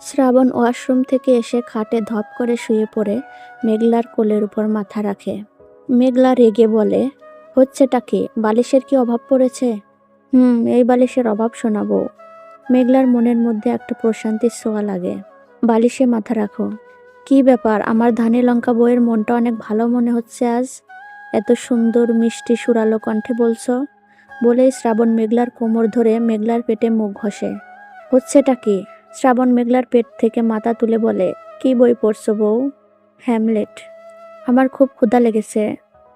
শ্রাবণ washroom থেকে এসে খাটে ধপ করে শুয়ে পড়ে মেঘলার কোলের উপর মাথা রাখে। মেঘলা রেগে বলে, হচ্ছেটা কি? বালিশের কি অভাব পড়েছে? এই বালিশের অভাব শোনাবো। মেঘলার মনের মধ্যে একটা প্রশান্তির ছোঁয়া লাগে। বালিশে মাথা রাখো। কি ব্যাপার, আমার ধানি লঙ্কা বইয়ের মনটা অনেক ভালো মনে হচ্ছে আজ। এত সুন্দর মিষ্টি সুরালো কণ্ঠে বলছো। বলেই শ্রাবণ মেঘলার কোমর ধরে মেঘলার পেটে মুখ ঘষে। হচ্ছেটা কি? শ্রাবণ মেঘলার পেট থেকে মাথা তুলে বলে, কি বই পড়ছো বউ? হ্যামলেট। আমার খুব ক্ষুধা লেগেছে।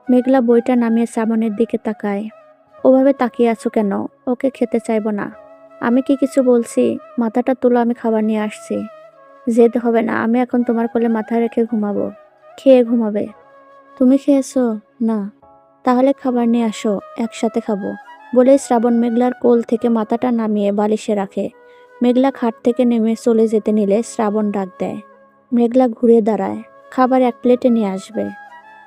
মেঘলা বইটা নামিয়ে শ্রাবণের দিকে তাকায়। ওভাবে তাকিয়ে আছো কেন? ওকে খেতে চাইবো না। আমি কি কিছু বলছি? মাথাটা তুলো, আমি খাবার নিয়ে আসছি। যেতে হবে না, আমি এখন তোমার কোলে মাথা রেখে ঘুমাবো। খেয়ে ঘুমাবে। তুমি খেয়েছো? না। তাহলে খাবার নিয়ে আসো, একসাথে খাবো। বলে শ্রাবণ মেঘলার কোল থেকে মাথাটা নামিয়ে বালিশে রাখে। মেঘলা খাট থেকে নেমে চলে যেতে নিলে শ্রাবণ ডাক দেয়। মেঘলা ঘুরে দাঁড়ায়। খাবার এক প্লেটে নিয়ে আসবে।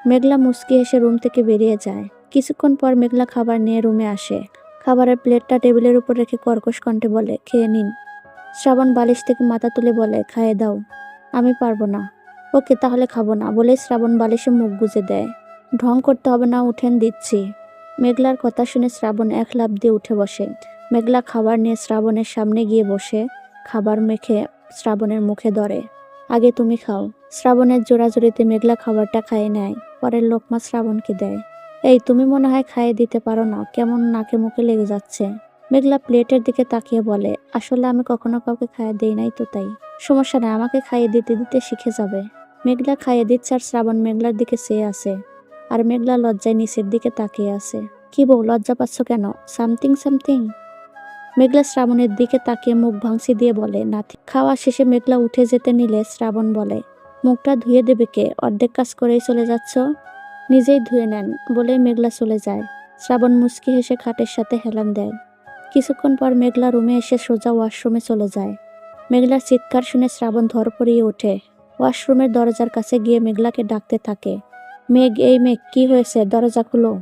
মেঘলা মুচকি হেসে রুম থেকে বেরিয়ে যায়। কিছুক্ষণ পর মেঘলা খাবার নিয়ে রুমে আসে। খাবারের প্লেটটা টেবিলের উপর রেখে কর্কশ কণ্ঠে বলে, খেয়ে নিন। শ্রাবণ বালিশ থেকে মাথা তুলে বলে, খাইয়ে দাও। আমি পারবো না। ওকে, তাহলে খাবো না। বলে শ্রাবণ বালিশে মুখ গুজে দেয়। ঢং করতে হবে না, উঠেন, দিচ্ছি। মেঘলার কথা শুনে শ্রাবণ এক লাফ দিয়ে উঠে বসে। মেঘলা খাবার নিয়ে শ্রাবণের সামনে গিয়ে বসে খাবার মেখে শ্রাবণের মুখে ধরে। আগে তুমি খাও। শ্রাবণের জোরাজুরিতে মেঘলা খাবারটা খাইয়ে নেয়। পরের লোকমা শ্রাবণকে দেয়। এই, তুমি মনে হয় খাইয়ে দিতে পারো না, কেমন নাকে মুখে লেগে যাচ্ছে। মেঘলা প্লেটের দিকে তাকিয়ে বলে, আসলে আমি কখনো কাউকে খাইয়ে দেই নাই তো তাই। সমস্যা নাই, আমাকে খাইয়ে দিতে দিতে শিখে যাবে। মেঘলা খাইয়ে দিচ্ছে আর শ্রাবণ মেঘলার দিকে চেয়ে আছে। আর মেঘলা লজ্জায় নিচের দিকে তাকিয়ে আছে। কি বউ, লজ্জা পাচ্ছ কেন? Something something. মেঘলা শ্রাবণের দিকে তাকিয়ে মুখ ভাঙসি দিয়ে বলে, নাথি। খাওয়া শেষে মেঘলা উঠে যেতে নিলে শ্রাবণ বলে, মুখটা ধুয়ে দেবে কে? অর্ধেক কাজ করেই চলে যাচ্ছ। নিজেই ধুয়ে নেন। বলেই মেঘলা চলে যায়। শ্রাবণ মুচকি হেসে খাটের সাথে হেলান দেয়। কিছুক্ষণ পর মেঘলা রুমে এসে সোজা ওয়াশরুমে চলে যায়। মেঘলার চিৎকার শুনে শ্রাবণ ধরপড়িয়ে ওঠে। ওয়াশরুমের দরজার কাছে গিয়ে মেঘলাকে ডাকতে থাকে। মেঘ, এই মেঘ, কি হয়েছে? দরজা খুলো।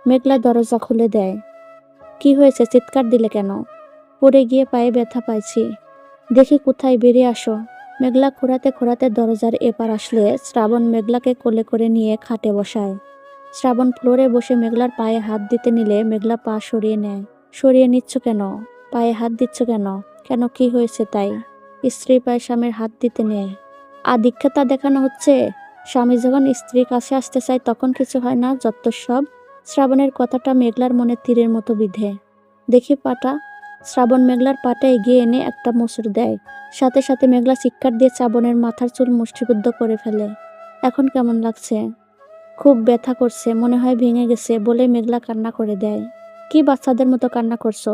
মেঘলা দরজা খুলে দেয়। কি হয়েছে? চিৎকার দিলে কেন? পড়ে গিয়ে পায়ে ব্যথা পাইছি। দেখি কোথায়, বেরিয়ে আসো। মেঘলা খোঁড়াতে খোঁড়াতে দরজার এপার আসলে শ্রাবণ মেঘলাকে কোলে করে নিয়ে খাটে বসায়। শ্রাবণ ফ্লোরে বসে মেঘলার পায়ে হাত দিতে নিলে মেঘলা পা সরিয়ে নেয়। সরিয়ে নিচ্ছ কেন? পায়ে হাত দিচ্ছ কেন? কেন, কি হয়েছে তাই? স্ত্রী পায়ে স্বামীর হাত দিতে নেয়। আধিক্যতা দেখানো হচ্ছে। স্বামী যখন স্ত্রীর কাছে আসতে চায় তখন কিছু হয় না, যত্তসব। শ্রাবণের কথাটা মেঘলার মনে তীরের মতো বিধে। দেখি পাটা। শ্রাবণ মেঘলার পাটা এগিয়ে এনে একটা মোচড় দেয়। সাথে সাথে মেঘলা চিৎকার দিয়ে শ্রাবণের মাথার চুল মুষ্টিবদ্ধ করে ফেলে। এখন কেমন লাগছে? খুব ব্যথা করছে, মনে হয় ভেঙে গেছে। বলে মেঘলা কান্না করে দেয়। কি বাচ্চাদের মতো কান্না করছো?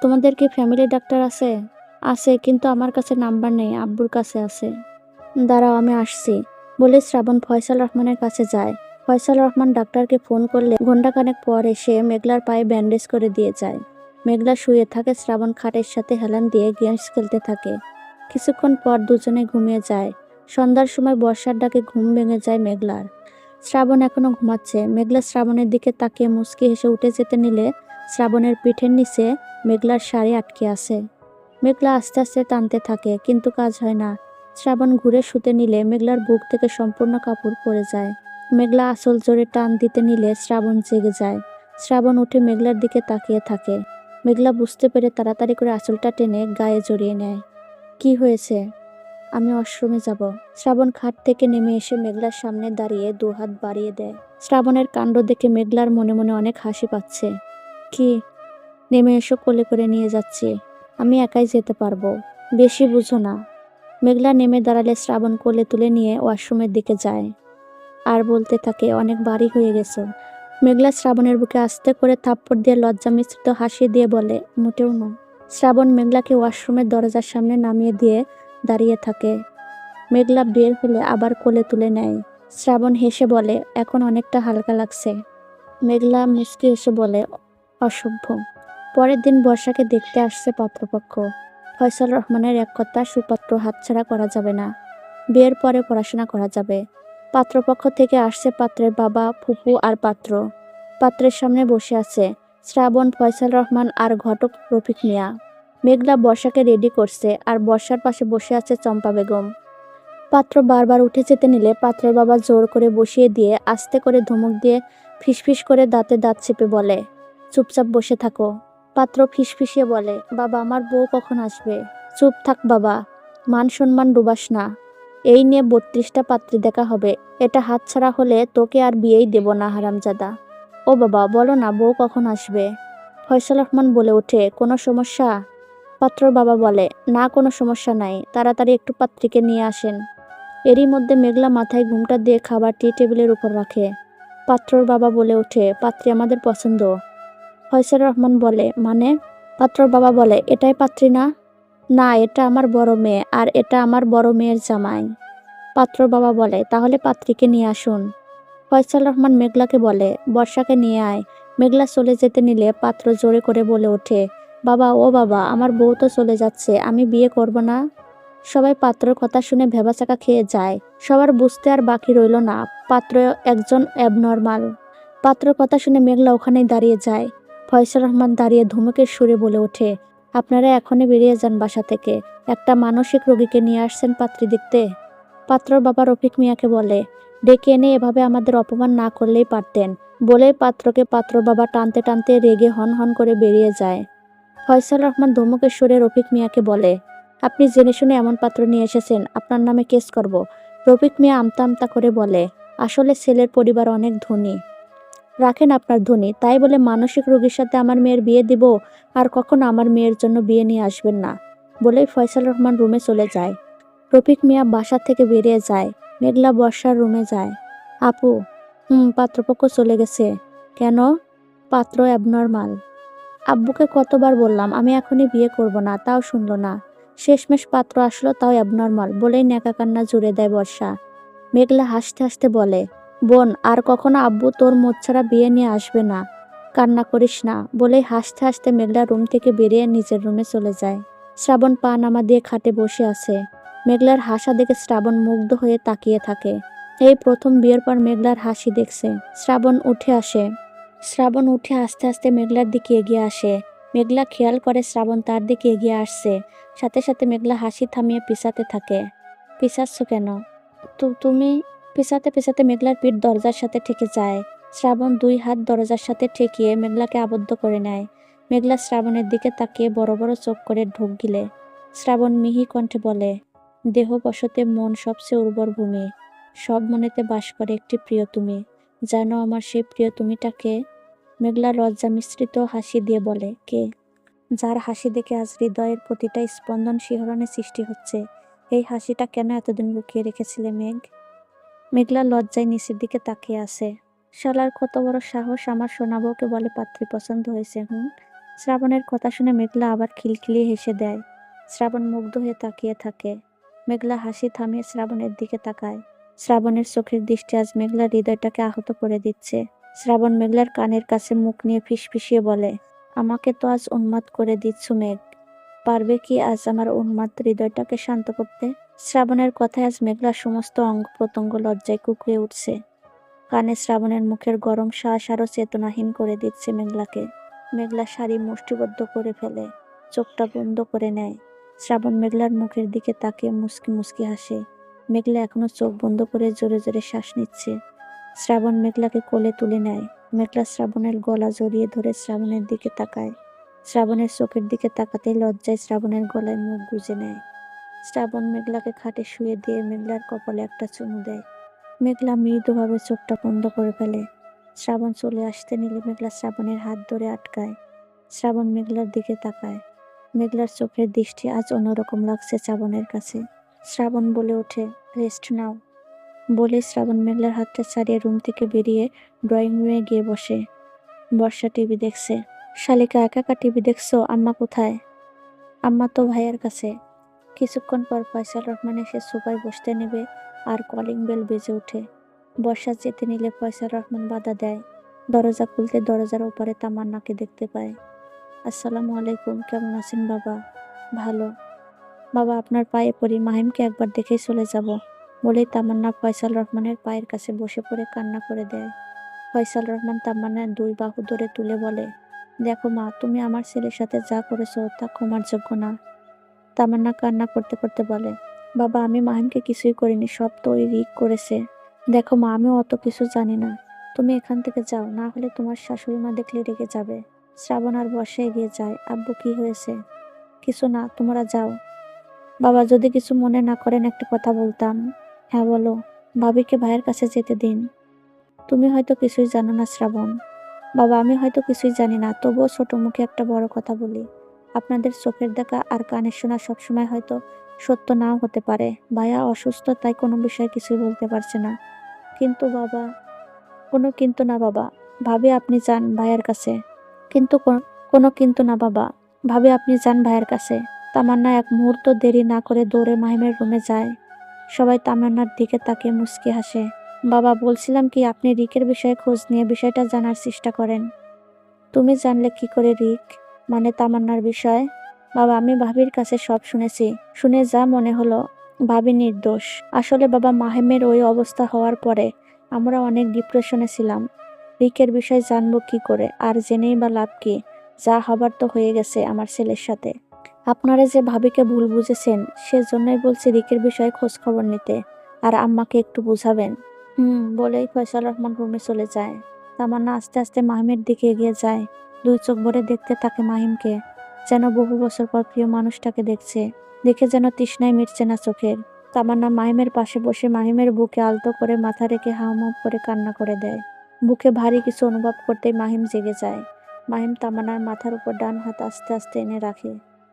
তোমাদের কি ফ্যামিলি ডাক্তার আছে? আছে, কিন্তু আমার কাছে নাম্বার নেই, আব্বুর কাছে আছে। দাঁড়াও, আমি আসছি। বলে শ্রাবণ ফয়সাল রহমানের কাছে যায়। ফয়সাল রহমান ডাক্তারকে ফোন করলে ঘণ্টাখানেক পর এসে মেঘলার পায়ে ব্যান্ডেজ করে দিয়ে যায়। মেঘলা শুয়ে থাকে, শ্রাবণ খাটের সাথে হেলান দিয়ে গেমস খেলতে থাকে। কিছুক্ষণ পর দুজনে ঘুমিয়ে যায়। সন্ধ্যার সময় বর্ষার ডাকে ঘুম ভেঙে যায় মেঘলার। শ্রাবণ এখনো ঘুমাচ্ছে। মেঘলা শ্রাবণের দিকে তাকিয়ে মুচকি হেসে উঠে যেতে নিলে শ্রাবণের পিঠের নিচে মেঘলার শাড়ি আটকে আছে। মেঘলা আস্তে আস্তে টানতে থাকে, কিন্তু কাজ হয় না। শ্রাবণ ঘুরে শুতে নিলে মেঘলার বুক থেকে সম্পূর্ণ কাপড় পড়ে যায়। মেঘলা আঁচল জোরে টান দিতে নিলে শ্রাবণ জেগে যায়। শ্রাবণ উঠে মেঘলার দিকে তাকিয়ে থাকে। মেঘলা বুঝতে পেরে তাড়াতাড়ি করে আঁচলটা টেনে গায়ে জড়িয়ে নেয়। কি হয়েছে? আমি ওয়াশরুমে যাব। শ্রাবণ খাট থেকে নেমে এসে মেঘলার সামনে দাঁড়িয়ে দুহাত বাড়িয়ে দেয়। শ্রাবণের কাণ্ড দেখে মেঘলার মনে মনে অনেক হাসি পাচ্ছে। কি? নেমে এসো, কোলে করে নিয়ে যাচ্ছি। আমি একাই যেতে পারবো। বেশি বুঝো না। মেঘলা নেমে দাঁড়ালে শ্রাবণ কোলে তুলে নিয়ে ওয়াশরুমের দিকে যায়। আর বলতে থাকে, অনেক ভারী হয়ে গেছো। মেঘলা শ্রাবণের বুকে আস্তে করে থাপ্পড় দিয়ে লজ্জা মিশ্রিত হাসি দিয়ে বলে, মোটেও না। শ্রাবণ মেঘলাকে ওয়াশরুমের দরজার সামনে নামিয়ে দিয়ে দাঁড়িয়ে থাকে। মেঘলা বের হলে আবার কোলে তুলে নেয়। শ্রাবণ হেসে বলে, এখন অনেকটা হালকা লাগছে। মেঘলা মুচকি হেসে বলে, অসভ্য। পরের দিন বর্ষাকে দেখতে আসছে পাত্রপক্ষ। ফয়সাল রহমানের এক কথা, সুপাত্র হাতছাড়া করা যাবে না। বিয়ের পরে পড়াশোনা করা যাবে। পাত্রপক্ষ থেকে আসছে পাত্রের বাবা, ফুপু আর পাত্র। পাত্রের সামনে বসে আছে শ্রাবণ, ফয়সাল রহমান আর ঘটক রফিক মিয়া। মেঘলা বর্ষাকে রেডি করছে আর বর্ষার পাশে বসে আছে চম্পা বেগম। পাত্র বারবার উঠে যেতে নিলে পাত্রের বাবা জোর করে বসিয়ে দিয়ে আস্তে করে ধমক দিয়ে ফিসফিস করে দাঁতে দাঁত চেপে বলে, চুপচাপ বসে থাকো। পাত্র ফিসফিসিয়ে বলে, বাবা আমার বউ কখন আসবে? চুপ থাক বাবা, মান সম্মান ডুবাস না। এই নিয়ে 32টা পাত্রী দেখা হবে, এটা হাতছাড়া হলে তোকে আর বিয়েই দেব না হারামজাদা। ও বাবা বলো না, বউ কখন আসবে? ফয়সাল রহমান বলে ওঠে, কোনো সমস্যা? পাত্রর বাবা বলে, না কোনো সমস্যা নাই, তাড়াতাড়ি একটু পাত্রীকে নিয়ে আসেন। এরই মধ্যে মেঘলা মাথায় ঘুমটা দিয়ে খাবার টেবিলের উপর রাখে। পাত্রর বাবা বলে ওঠে, পাত্রী আমাদের পছন্দ। ফয়সাল রহমান বলে, মানে? পাত্রর বাবা বলে, এটাই পাত্রী না? না, এটা আমার বড় মেয়ে আর এটা আমার বড় মেয়ের জামাই। পাত্রর বাবা বলে, তাহলে পাত্রীকে নিয়ে আসুন। ফয়সাল রহমান মেঘলাকে বলে, বর্ষাকে নিয়ে আয়। মেঘলা চলে যেতে নিলে পাত্র জোরে করে বলে ওঠে, বাবা ও বাবা, আমার বউ তো চলে যাচ্ছে, আমি বিয়ে করব না। সবাই পাত্রর কথা শুনে ভেবাচাকা খেয়ে যায়। সবার বুঝতে আর বাকি রইল না, পাত্র একজন অ্যাবনর্মাল। পাত্রর কথা শুনে মেঘলা ওখানেই দাঁড়িয়ে যায়। ফয়সাল রহমান দাঁড়িয়ে ধমকের সুরে বলে ওঠে, আপনারা এখনই বেরিয়ে যান বাসা থেকে, একটা মানসিক রোগীকে নিয়ে আসছেন পাত্রী দেখতে। পাত্রর বাবা রফিক মিয়াকে বলে, ডেকে এনে এভাবে আমাদের অপমান না করলেই পারতেন। বলেই পাত্রকে পাত্রর বাবা টানতে টানতে রেগে হন হন করে বেরিয়ে যায়। ফয়সাল রহমান ধমকের সুরে রফিক মিয়াকে বলে, আপনি জেনে শুনে এমন পাত্র নিয়ে এসেছেন, আপনার নামে কেস করব। রফিক মিয়া আমতা আমতা করে বলে, আসলে ছেলের পরিবার অনেক ধনী। রাখেন আপনার ধনী, তাই বলে মানসিক রোগীর সাথে আমার মেয়ের বিয়ে দিব? আর কখনো আমার মেয়ের জন্য বিয়ে নিয়ে আসবেন না। বলেই ফয়সাল রহমান রুমে চলে যায়। রফিক মিয়া বাসা থেকে বেরিয়ে যায়। মেঘলা বর্ষার রুমে যায়। আপু, পাত্রপক্ষ চলে গেছে। কেন? পাত্র অ্যাবনর্মাল। আব্বুকে কতবার বললাম আমি এখনই বিয়ে করব না, তাও শুনলো না। শেষমেশ পাত্র আসলো, তাও অ্যাবনর্মাল। বলেই ন্যাকা কান্না জুড়ে দেয় বর্ষা। মেঘলা হাসতে হাসতে বলে, বোন, আর কখনো আব্বু তোর মোচ্ছারা বিয়ে নিয়ে আসবে না, কান্না করিস না। বলেই হাসতে হাসতে মেঘলা রুম থেকে বেরিয়ে নিজের রুমে চলে যায়। শ্রাবণ পা নামা দিয়ে খাটে বসে আছে। মেঘলার হাসা দেখে শ্রাবণ মুগ্ধ হয়ে তাকিয়ে থাকে। এই প্রথম বিয়ের পর মেঘলার হাসি দেখছে। শ্রাবণ উঠে আসে। শ্রাবণ উঠে আস্তে আস্তে মেঘলার দিকে এগিয়ে আসে। মেঘলা খেয়াল করে শ্রাবণ তার দিকে এগিয়ে আসছে। সাথে সাথে মেঘলা হাসি থামিয়ে পিছাতে থাকে। পিছাচ্ছ কেন? তুমি? পিছাতে পিছাতে মেঘলার পিঠ দরজার সাথে ঠেকে যায়। শ্রাবণ 2 হাত দরজার সাথে ঠেকিয়ে মেঘলাকে আবদ্ধ করে নেয়। মেঘলা শ্রাবণের দিকে তাকিয়ে বড় বড় চোখ করে ঢোক গিলে। শ্রাবণ মিহি কণ্ঠে বলে, দেহ বসতে মন সবচেয়ে উর্বর ভূমি, সব মনেতে বাস করে একটি প্রিয় তুমি। জানো আমার সেই প্রিয় তুমিটাকে? মেঘলা লজ্জা মিশ্রিত হাসি দিয়ে বলে, কে? যার হাসি দেখে আজ হৃদয়ের প্রতিটা স্পন্দন শিহরণে সৃষ্টি হচ্ছে। এই হাসিটা কেন এতদিন লুকিয়ে রেখেছিলে মেঘ? মেঘলা লজ্জায় নিচের দিকে তাকিয়ে আছে। শালার কত বড় সাহস, আমার সোনা বউকে বলে পাত্রী পছন্দ হয়েছে। শ্রাবণের কথা শুনে মেঘলা আবার খিলখিলিয়ে হেসে দেয়। শ্রাবণ মুগ্ধ হয়ে তাকিয়ে থাকে। মেঘলা হাসি থামিয়ে শ্রাবণের দিকে তাকায়। শ্রাবণের চোখের দৃষ্টি আজ মেঘলার হৃদয়টাকে আহত করে দিচ্ছে। শ্রাবণ মেঘলার কানের কাছে মুখ নিয়ে ফিসফিসিয়ে বলে, আমাকে তো আজ উন্মাদ করে দিচ্ছ মেঘ। পারবে কি আজ আমার উন্মাদ হৃদয়টাকে শান্ত করতে? শ্রাবণের কথায় আজ মেঘলার সমস্ত অঙ্গ প্রত্যঙ্গ লজ্জায় কুঁকড়ে উঠছে। কানে শ্রাবণের মুখের গরম শ্বাস আরো চেতনাহীন করে দিচ্ছে মেঘলাকে। মেঘলা শাড়ি মুষ্টিবদ্ধ করে ফেলে, চোখটা বন্ধ করে নেয়। শ্রাবণ মেঘলার মুখের দিকে তাকিয়ে মুচকি মুচকি হাসে। মেঘলা এখনো চোখ বন্ধ করে জোরে জোরে শ্বাস নিচ্ছে। শ্রাবণ মেঘলাকে কোলে তুলে নেয়। মেঘলা শ্রাবণের গলা জড়িয়ে ধরে শ্রাবণের দিকে তাকায়। শ্রাবণের চোখের দিকে তাকাতেই লজ্জায় শ্রাবণের গলায় মুখ গুজে নেয়। শ্রাবণ মেঘলাকে খাটে শুয়ে দিয়ে মেঘলার কপালে একটা চুমু দেয়। মেঘলা মৃদুভাবে চোখটা বন্ধ করে ফেলে। শ্রাবণ চলে আসতে নিলে মেঘলা শ্রাবণের হাত ধরে আটকায়। শ্রাবণ মেঘলার দিকে তাকায়। মেঘলার চোখের দৃষ্টি আজ অন্যরকম লাগছে শ্রাবণের কাছে। শ্রাবণ বলে ওঠে, রেস্ট নাও। বলে শ্রাবণ মেঘলার হাতটা ছাড়িয়ে রুম থেকে বেরিয়ে ড্রয়িং রুমে গিয়ে বসে। বর্ষা টিভি দেখছে। শালিকা, একা একা টিভি দেখছো? আম্মা কোথায়? আম্মা তো ভাইয়ের কাছে। কিছুক্ষণ পর ফয়সাল রহমান এসে সোফায় বসতে নেবে আর কলিং বেল বেজে ওঠে। বর্ষা যেতে নিলে ফয়সাল রহমান বাধা দেয়। দরজা খুলতে দরজার ওপারে তামান্নাকে দেখতে পায়। আসসালামু আলাইকুম, কেমন আছেন বাবা? ভালো। বাবা আপনার পায়ে পড়ি, মাহিমকে একবার দেখেই চলে যাব। বলেই তামান্না ফয়সাল রহমানের পায়ের কাছে বসে পড়ে কান্না করে দেয়। ফয়সাল রহমান তামান্নার 2 বাহু ধরে তুলে বলে, দেখো মা, তুমি আমার ছেলের সাথে যা করেছো তা ক্ষমার যোগ্য না। তামান্না কান্না করতে করতে বলে, বাবা আমি মাহিমকে কিছুই করিনি, সব তো ওই রিক করেছে। দেখো মা, আমিও অত কিছু জানি না। তুমি এখান থেকে যাও, না হলে তোমার শাশুড়ি মা দেখলে রেগে যাবে। শ্রাবণ আর বর্ষা এগিয়ে যায়। আব্বু কি হয়েছে? কিছু না, তোমরা যাও। বাবা যদি কিছু মনে না করেন একটা কথা বলতাম। হ্যাঁ বলো। ভাবিকে ভাইয়ের কাছে যেতে দিন। তুমি হয়তো কিছুই জানো না শ্রাবণ। বাবা আমি হয়তো কিছুই জানি না, তবুও ছোট মুখে একটা বড় কথা বলি। আপনাদের চোখের দেখা আর কানের শোনা সবসময় হয়তো সত্য নাও হতে পারে। ভাইয়া অসুস্থ, তাই কোনো বিষয়ে কিছুই বলতে পারছে না। কিন্তু বাবা। কোনো কিন্তু না বাবা। ভাবি আপনি যান ভাইয়ের কাছে। কিন্তু কোনো কিন্তু না বাবা। ভাবি আপনি যান ভাইয়ের কাছে। তামান্না এক মুহূর্ত দেরি না করে দৌড়ে মাহিমের রুমে যায়। সবাই তামান্নার দিকে তাকিয়ে মুচকি হাসে। বাবা বলছিলাম কি, আপনি রিকের বিষয়ে খোঁজ নিয়ে বিষয়টা জানার চেষ্টা করেন। তুমি জানলে কি করে রিক, মানে তামান্নার বিষয়? বাবা আমি ভাবির কাছে সব শুনেছি। শুনে যা মনে হলো ভাবি নির্দোষ। আসলে বাবা মাহিমের ওই অবস্থা হওয়ার পরে আমরা অনেক ডিপ্রেশনে ছিলাম। রিকের বিষয় জানবো কি করে, আর জেনেই বা লাভ কি? যা হবার তো হয়ে গেছে আমার ছেলের সাথে। আপনারা যে ভাবিকে ভুল বুঝেছেন সেজন্যই বলছি রিকের বিষয়ে খোঁজ খবর নিতে, আর আম্মাকে একটু বুঝাবেন। বলেই ফয়সাল রহমান রুমে চলে যায়। তামান্না আস্তে আস্তে মাহিমের দিকে এগিয়ে যায়। দুই চোখ ভরে দেখতে থাকে মাহিমকে, যেন বহু বছর পর প্রিয় মানুষটাকে দেখছে। দেখে যেন তৃষ্ণায় মিটছে না চোখের। তামান্না মাহিমের পাশে বসে মাহিমের বুকে আলতো করে মাথা রেখে হাউমাউ করে কান্না করে দেয়। বুকে ভারী কিছু অনুভব করতেই মাহিম জেগে যায়। মাহিম তামান্নার মাথার উপর ডান হাত আস্তে আস্তে এনে রাখে।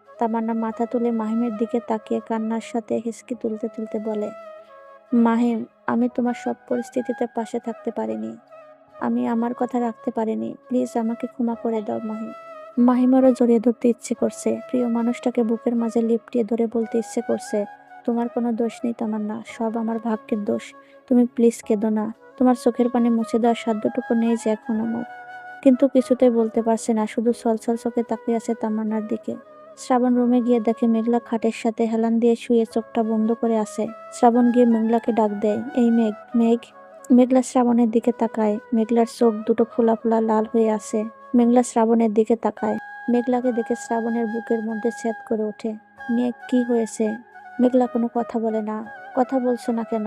তামান্না মাথা তুলে মাহিমের দিকে তাকিয়ে কান্নার সাথে হিসকি তুলতে তুলতে বলে, মাহিম, আমি তোমার সব পরিস্থিতিতে পাশে থাকতে পারিনি। আমি আমার কথা রাখতে পারিনি। প্লিজ আমাকে ক্ষমা করে দাও মাহিম। মাহিমেরও জড়িয়ে ধরতে ইচ্ছে করছে। প্রিয় মানুষটাকে বুকের মাঝে লিপটিয়ে ধরে বলতে ইচ্ছে করছে, তোমার কোনো দোষ নেই তামান্না, সব আমার ভাগ্যের দোষ। তুমি প্লিজ কেঁদো না। তোমার চোখের পানি মুছে দেওয়ার সাধ্যটুকু নেই যে এখন আমার। কিন্তু কিছুতেই বলতে পারছে না, শুধু ছলছল চোখে তাকিয়ে আছে তামান্নার দিকে। শ্রাবণ রুমে গিয়ে দেখে মেঘলা খাটের সাথে হেলান দিয়ে শুয়ে চোখটা বন্ধ করে আছে। শ্রাবণ গিয়ে মেঘলাকে ডাক দেয়, এই মেঘ, মেঘ। মেঘলা শ্রাবণের দিকে তাকায়। মেঘলার চোখ দুটো ফোলা ফোলা লাল হয়ে আছে। মেঘলা শ্রাবণের দিকে তাকায়। মেঘলাকে দেখে শ্রাবণের বুকের মধ্যে ছেদ করে ওঠে। মেঘ, কি হয়েছে? মেঘলা কোনো কথা বলে না। কথা বলছো না কেন?